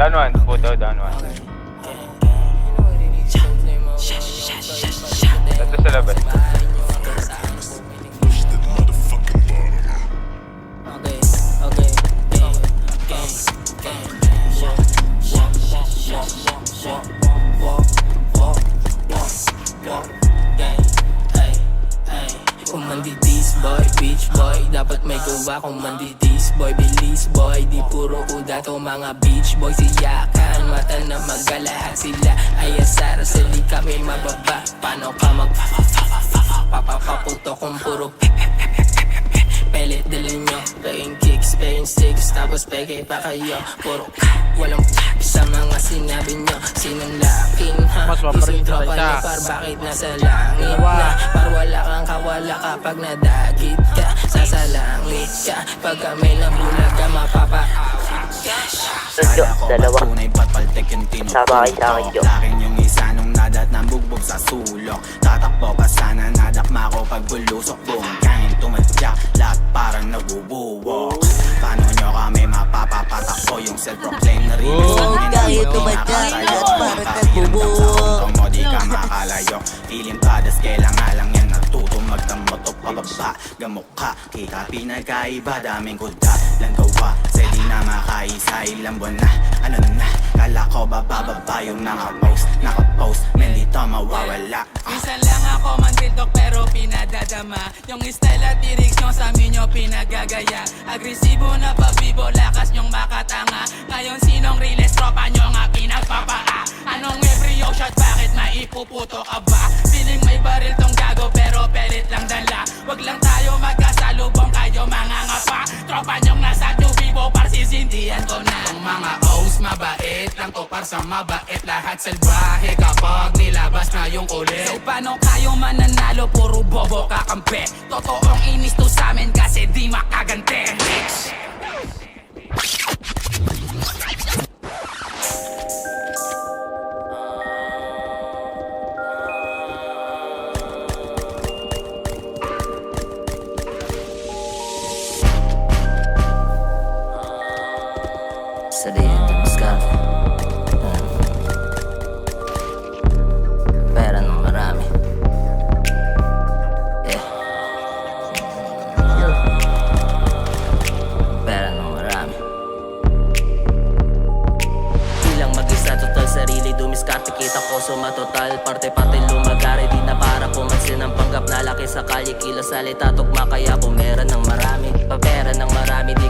Down one, puto, down one. Ito sa labas. Kung mandidis boy, beach boy, dapat may gawa. Kung mandidis boy, bilis boy, di puro uda to mga beach boy. Siyakan, mata na magalahat sila ay asara, sali kami mababa. Paano ka papapaputo kung puro pelit dalhin nyo, playing kicks, playing sticks, tapos peke pa kayo. Puro walang sa mga sinabi nyo. Sinong laking ha? Isang tropa na par bakit nasa langit na? Par wala kang kawala kapag nadagit ka. Sasalangit ka pag kami lang bulag ka mapapa-outfit ka. Kala ko Dalawa. ba tunay patpaltek yung Sabay sa akin, tinututok? Jo. Lakin yung isa nung nadat ng bugbog sa sulok. Tatakbo ka sana nadakma ko pag bulusok. Buong kain tumadyak, lahat parang nabubuwok. Paano nyo kami mapapapatakbo yung self-proclaim na rin? Buong kain tumadyak, lahat parang nabubuwok. Mo di ka makalayo. Feeling padas kailangan lang yan natuto magdamotok pababa. Gamok ka, kika pinagkaiba. Daming kuda lang gawa. Sa di na makaisa ilang buwan na. Ano na, kala ko bababa yung nakapost. Men dito mawawala. Minsan lang ako mandildok pero pinadadama. Yung style at lyrics nyo sa amin nyo pinagagaya. Agresibo na pabibo, lakas nyong makatanga. Ngayon sinong realest tropa nyo nga pinagpapaa? Anong every shot, bakit maipuputo ka ba? Feeling may baril tong gago pero pelit lang dala. Wag lang tayo magkasalubong, kayo mga ngapa. Tropa nyong nasa tubibo, parsisindihan ko na. Ang mga O's mabait lang to par sa mabait. Lahat salbahe kapag nilabas na yung kulit. So paano kayo mananalo, puro bobo kakampi? Totoong inis to sa amin kasi di makagante. Sa diyan, Muscat. Pera ng marami. Pera ng marami. Bilang mag-isa, total sarili dumiskarte. Kita ko sumatotal, parte-parte lumagari. Di na para pumansin ang panggap na laki sa kalye. Kila salita, tugma kaya pumera ng marami. Papera ng marami, di